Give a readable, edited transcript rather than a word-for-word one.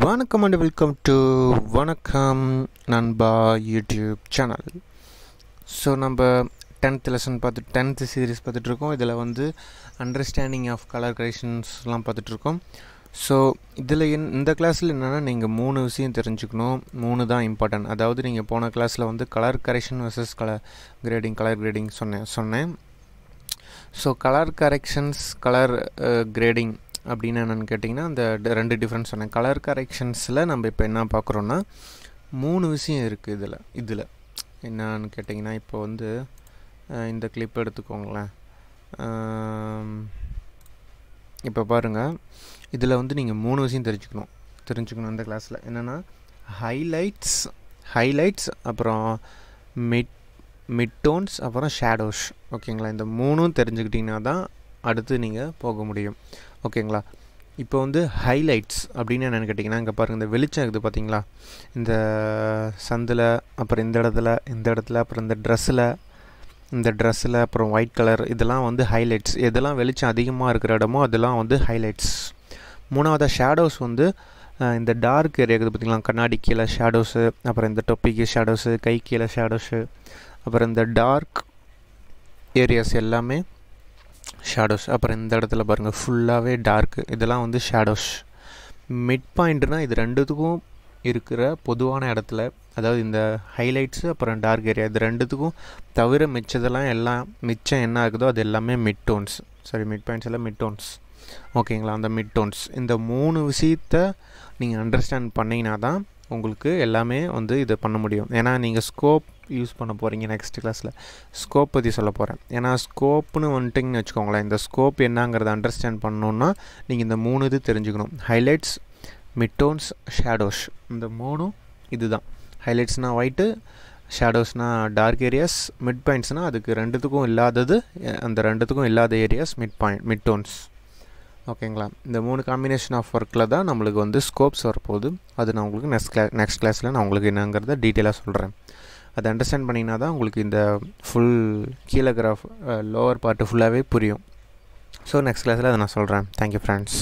வணக்கம் and welcome to வணக்கம் நண்பா யூடியூப் சேனல். ஸோ நம்ம 10th லெசன் பார்த்துட்டு 10th சீரீஸ் பார்த்துட்ருக்கோம். இதில் வந்து அண்டர்ஸ்டாண்டிங் ஆஃப் கலர் கரெக்ஷன்ஸ்லாம் பார்த்துட்ருக்கோம். ஸோ இதில் இந்த கிளாஸில் என்னென்னா நீங்கள் 3 விஷயம் தெரிஞ்சுக்கணும். 3 தான் இம்பார்ட்டன்ட். அதாவது நீங்கள் போன கிளாஸில் வந்து colour correction versus colour grading சொன்னேன். So colour corrections colour grading அப்படின்னு என்னென்னு கேட்டிங்கன்னா அந்த 2 டிஃப்ரென்ஸ் சொன்னேன். கலர் கரெக்ஷன்ஸில் நம்ம இப்போ என்ன பார்க்குறோன்னா 3 விஷயம் இருக்குது. இதில் என்னன்னு கேட்டிங்கன்னா இப்போ வந்து இந்த கிளிப் எடுத்துக்கோங்களேன். இப்போ பாருங்கள், இதில் வந்து நீங்கள் 3 விஷயம் தெரிஞ்சுக்கணும் இந்த கிளாஸில். என்னென்னா ஹைலைட்ஸ் அப்புறம் மிட் டோன்ஸ் அப்புறம் ஷேடோஸ். ஓகேங்களா, இந்த 3ம் தெரிஞ்சுக்கிட்டிங்கன்னா தான் அடுத்து நீங்கள் போக முடியும். ஓகேங்களா, இப்போ வந்து ஹைலைட்ஸ் அப்படின்னு என்னென்னு கேட்டிங்கன்னா இங்கே பாருங்கள், இந்த வெளிச்சம் இருக்குது பார்த்தீங்களா, இந்த சந்தில் அப்புறம் இந்த இடத்துல அப்புறம் இந்த ட்ரெஸ்ஸில் அப்புறம் ஒயிட் கலர், இதெல்லாம் வந்து ஹைலைட்ஸ். எதெல்லாம் வெளிச்சம் அதிகமாக இருக்கிற இடமோ அதெல்லாம் வந்து ஹைலைட்ஸ். 3வது ஷேடோஸ் வந்து இந்த டார்க் ஏரியா இருக்குது பார்த்திங்களா, கண்ணாடி கீழே ஷேடோஸு, அப்புறம் இந்த தொப்பிக்கு ஷேடோஸு, கை கீழே ஷேடோஸு, அப்புறம் இந்த டார்க் ஏரியாஸ் எல்லாமே ஷேடோஸ். அப்புறம் இந்த இடத்துல பாருங்கள் ஃபுல்லாகவே டார்க்கு, இதெல்லாம் வந்து ஷேடோஸ். மிட் பாயிண்ட்னால் இது 2த்துக்கும் இருக்கிற பொதுவான இடத்துல, அதாவது இந்த ஹைலைட்ஸு அப்புறம் டார்க் ஏரியா இது 2த்துக்கும் தவிர மிச்சம் என்ன இருக்குதோ அது எல்லாமே மிட் டோன்ஸ். மிட் பாயிண்ட்ஸ் எல்லாம் மிட் டோன்ஸ். ஓகேங்களா, அந்த மிட் டோன்ஸ் இந்த 3 விஷயத்தை நீங்கள் அண்டர்ஸ்டாண்ட் பண்ணிங்கன்னா தான் உங்களுக்கு எல்லாமே வந்து இதை பண்ண முடியும். ஏன்னா நீங்கள் ஸ்கோப் யூஸ் பண்ண போகிறீங்க. நெக்ஸ்ட் கிளாஸில் ஸ்கோப் பற்றி சொல்ல போகிறேன். ஏன்னா ஸ்கோப்னு வந்துட்டிங்கன்னு வச்சுக்கோங்களேன், இந்த ஸ்கோப் என்னங்கிறத அண்டர்ஸ்டாண்ட் பண்ணணுன்னா நீங்கள் இந்த 3 இது தெரிஞ்சுக்கணும். ஹைலைட்ஸ், மிட் டோன்ஸ், ஷேடோஸ், இந்த 3ம் இது தான். ஹைலைட்ஸ்னால் ஒயிட்டு, ஷேடோஸ்னால் டார்க் ஏரியாஸ், மிட் பாயிண்ட்ஸ்னால் அதுக்கு 2த்துக்கும் இல்லாதது, அந்த 2த்துக்கும் இல்லாத ஏரியாஸ் மிட் டோன்ஸ். ஓகேங்களா, இந்த 3 காம்பினேஷன் ஆஃப் ஒர்க்கில் தான் நம்மளுக்கு வந்து ஸ்கோப்ஸ் வரப்போகுது. அது நான் உங்களுக்கு நெக்ஸ்ட் கிளாஸில் நான் உங்களுக்கு என்னங்கிறத டீட்டெயிலாக சொல்கிறேன். அதை அண்டர்ஸ்டாண்ட் பண்ணிங்கன்னா தான் உங்களுக்கு இந்த ஃபுல் கீழே கிராஃப் லோவர் பார்ட்டு ஃபுல்லாகவே புரியும். ஸோ நெக்ஸ்ட் கிளாஸில் அதை நான் சொல்கிறேன். Thank you friends.